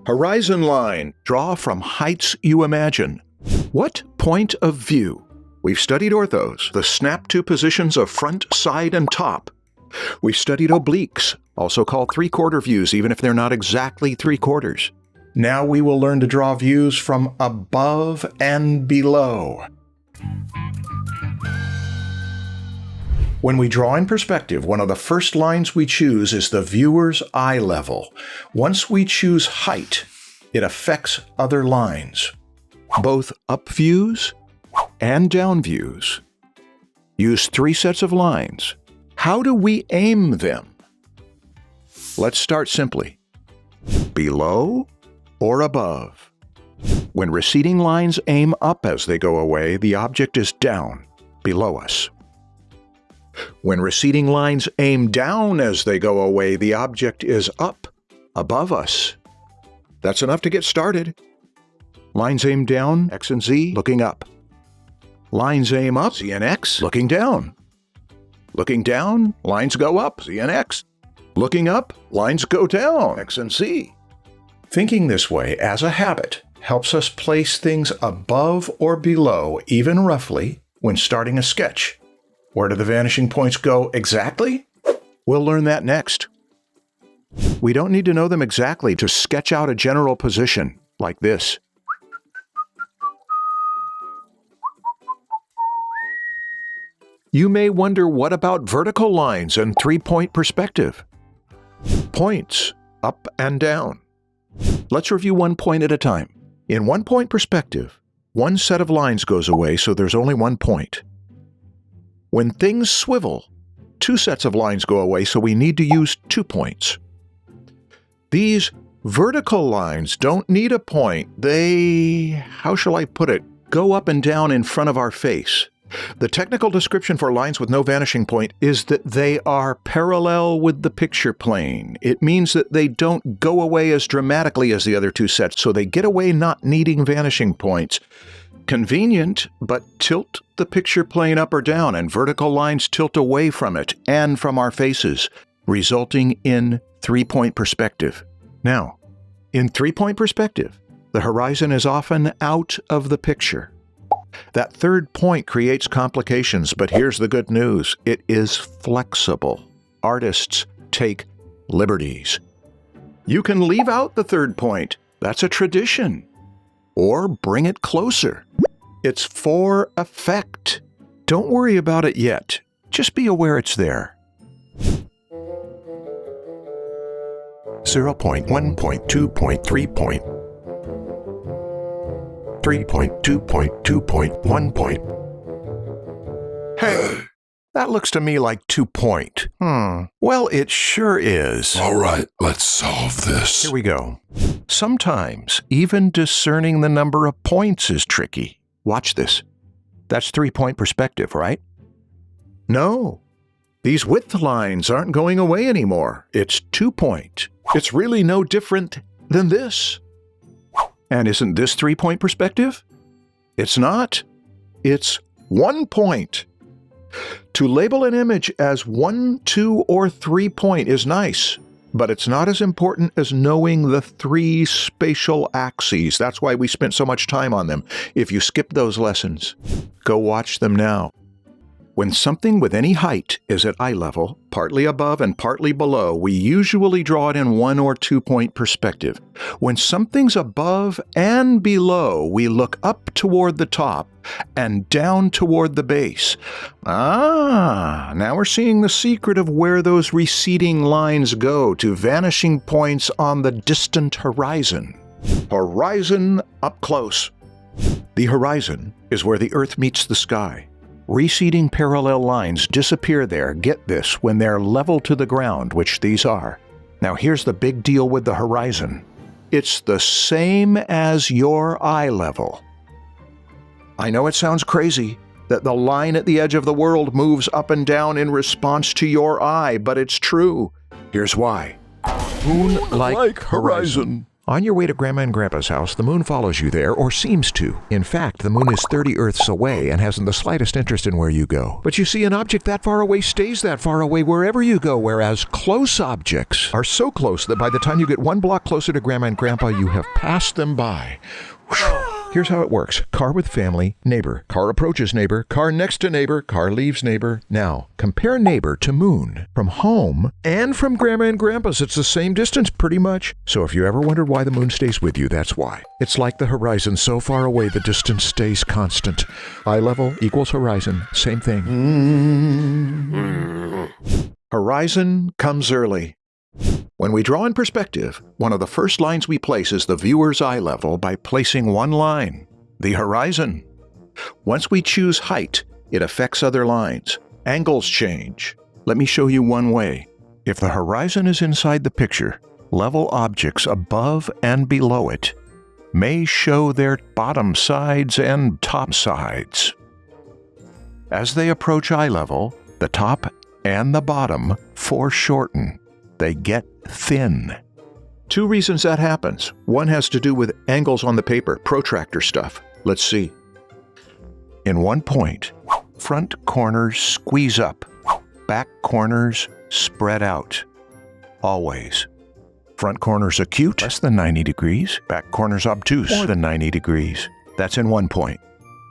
Horizon line. Draw from heights you imagine. What point of view? We've studied orthos, the snap-to positions of front, side, and top. We've studied obliques, also called three-quarter views, even if they're not exactly three-quarters. Now we will learn to draw views from above and below. When we draw in perspective, one of the first lines we choose is the viewer's eye level. Once we choose height, it affects other lines, both up views and down views. Use 3 sets of lines. How do we aim them? Let's start simply. Below or above? When receding lines aim up as they go away, the object is down, below us. When receding lines aim down as they go away, the object is up, above us. That's enough to get started. Lines aim down, X and Z, looking up. Lines aim up, Z and X, looking down. Looking down, lines go up, Z and X. Looking up, lines go down, X and Z. Thinking this way as a habit helps us place things above or below, even roughly, when starting a sketch. Where do the vanishing points go exactly? We'll learn that next. We don't need to know them exactly to sketch out a general position, like this. You may wonder, what about vertical lines and three-point perspective? Points, up and down. Let's review one point at a time. In one-point perspective, one set of lines goes away, so there's only one point. When things swivel, 2 sets of lines go away, so we need to use 2 points. These vertical lines don't need a point. They, how shall I put it, go up and down in front of our face. The technical description for lines with no vanishing point is that they are parallel with the picture plane. It means that they don't go away as dramatically as the other 2 sets, so they get away not needing vanishing points. Convenient, but tilt the picture plane up or down, and vertical lines tilt away from it and from our faces, resulting in three-point perspective. Now, in three-point perspective, the horizon is often out of the picture. That third point creates complications, but here's the good news. It is flexible. Artists take liberties. You can leave out the third point. That's a tradition. Or bring it closer. It's for effect. Don't worry about it yet. Just be aware it's there. 0 point, 1 point, 2 point, 3 point. 3 point, 2 point, 2 point, 1 point. Hey, that looks to me like 2 point. Well, it sure is. All right, let's solve this. Here we go. Sometimes, even discerning the number of points is tricky. Watch this. That's 3-point perspective, right? No. These width lines aren't going away anymore. It's 2 point. It's really no different than this. And isn't this 3-point perspective? It's not. It's 1 point. To label an image as 1, 2, or 3 point is nice, but it's not as important as knowing the 3 spatial axes. That's why we spent so much time on them. If you skip those lessons, go watch them now. When something with any height is at eye level, partly above and partly below, we usually draw it in 1 or 2 point perspective. When something's above and below, we look up toward the top and down toward the base. Now we're seeing the secret of where those receding lines go to vanishing points on the distant horizon. Horizon up close. The horizon is where the Earth meets the sky. Receding parallel lines disappear there, get this, when they're level to the ground, which these are. Now here's the big deal with the horizon. It's the same as your eye level. I know it sounds crazy that the line at the edge of the world moves up and down in response to your eye, but it's true. Here's why. Moon-like horizon. On your way to Grandma and Grandpa's house, the moon follows you there, or seems to. In fact, the moon is 30 Earths away and hasn't the slightest interest in where you go. But you see, an object that far away stays that far away wherever you go, whereas close objects are so close that by the time you get 1 block closer to Grandma and Grandpa, you have passed them by. Here's how it works. Car with family, neighbor. Car approaches neighbor. Car next to neighbor. Car leaves neighbor. Now, compare neighbor to moon. From home and from Grandma and Grandpa's, it's the same distance pretty much. So if you ever wondered why the moon stays with you, that's why. It's like the horizon so far away the distance stays constant. Eye level equals horizon. Same thing. Horizon comes early. When we draw in perspective, one of the first lines we place is the viewer's eye level by placing one line, the horizon. Once we choose height, it affects other lines. Angles change. Let me show you one way. If the horizon is inside the picture, level objects above and below it may show their bottom sides and top sides. As they approach eye level, the top and the bottom foreshorten. They get thin. 2 reasons that happens. One has to do with angles on the paper, protractor stuff. Let's see. In one point, front corners squeeze up, back corners spread out. Always. Front corners acute, less than 90 degrees. Back corners obtuse, more than 90 degrees. That's in 1 point.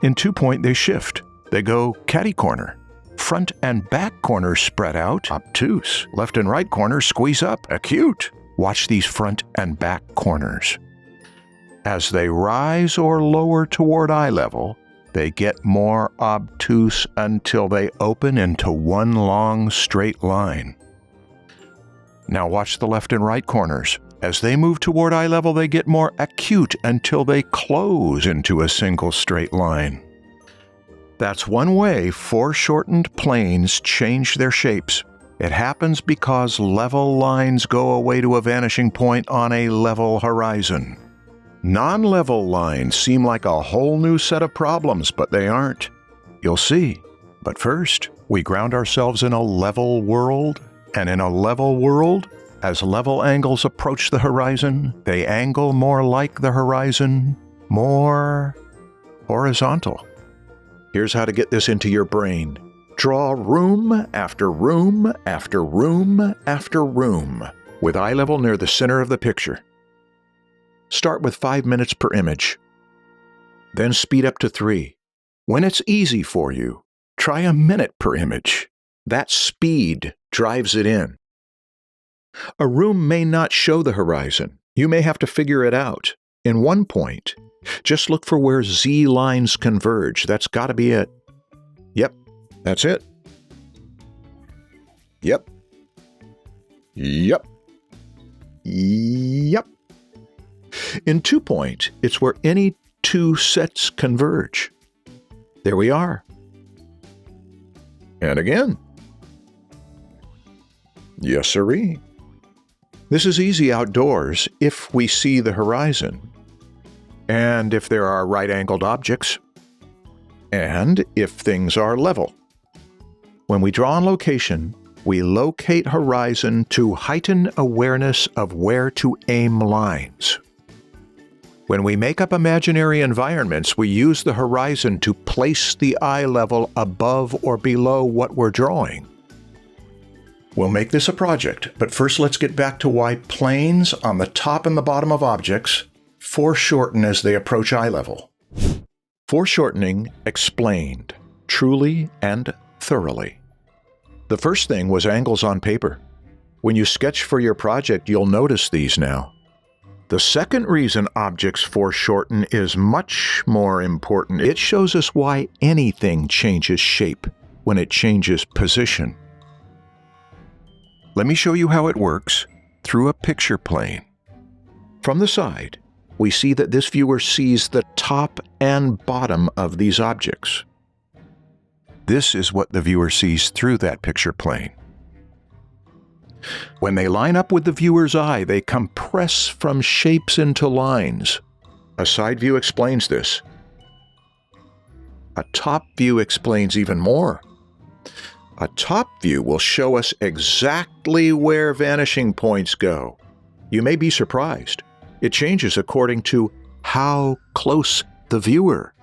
In 2 point, they shift. They go catty corner. Front and back corners spread out, obtuse. Left and right corners squeeze up, acute. Watch these front and back corners. As they rise or lower toward eye level, they get more obtuse until they open into one long straight line. Now watch the left and right corners. As they move toward eye level, they get more acute until they close into a single straight line. That's one way foreshortened planes change their shapes. It happens because level lines go away to a vanishing point on a level horizon. Non-level lines seem like a whole new set of problems, but they aren't. You'll see. But first, we ground ourselves in a level world, and in a level world, as level angles approach the horizon, they angle more like the horizon, more horizontal. Here's how to get this into your brain. Draw room after room after room after room, with eye level near the center of the picture. Start with 5 minutes per image. Then speed up to 3. When it's easy for you, try a minute per image. That speed drives it in. A room may not show the horizon. You may have to figure it out. In 1 point, just look for where Z lines converge. That's got to be it. Yep, that's it. Yep. Yep. Yep. In 2 point, it's where any 2 sets converge. There we are. And again. Yes, sirree. This is easy outdoors if we see the horizon, and if there are right-angled objects, and if things are level. When we draw on location, we locate horizon to heighten awareness of where to aim lines. When we make up imaginary environments, we use the horizon to place the eye level above or below what we're drawing. We'll make this a project, but first let's get back to why planes on the top and the bottom of objects foreshorten as they approach eye level. Foreshortening Explained, truly and thoroughly. The first thing was angles on paper. When you sketch for your project, you'll notice these now. The second reason objects foreshorten is much more important. It shows us why anything changes shape when it changes position. Let me show you how it works through a picture plane. From the side, we see that this viewer sees the top and bottom of these objects. This is what the viewer sees through that picture plane. When they line up with the viewer's eye, they compress from shapes into lines. A side view explains this. A top view explains even more. A top view will show us exactly where vanishing points go. You may be surprised. It changes according to how close the viewer.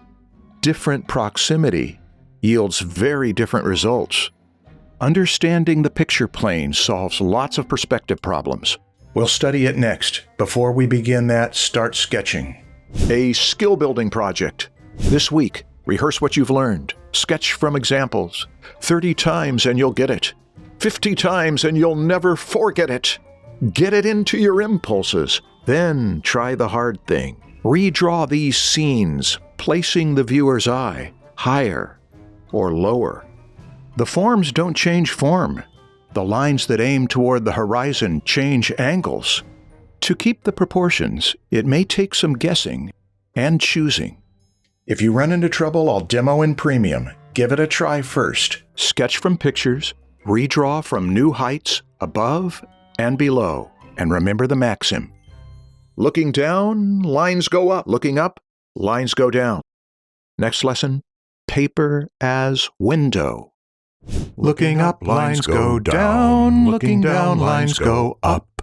Different proximity yields very different results. Understanding the picture plane solves lots of perspective problems. We'll study it next, before we begin that start sketching. A skill-building project. This week, rehearse what you've learned. Sketch from examples. 30 times and you'll get it. 50 times and you'll never forget it. Get it into your impulses. Then try the hard thing. Redraw these scenes, placing the viewer's eye higher or lower. The forms don't change form. The lines that aim toward the horizon change angles. To keep the proportions, it may take some guessing and choosing. If you run into trouble, I'll demo in Premium. Give it a try first. Sketch from pictures, redraw from new heights, above and below, and remember the maxim. Looking down, lines go up. Looking up, lines go down. Next lesson, paper as window. Looking up, lines go down. Looking down, lines go up.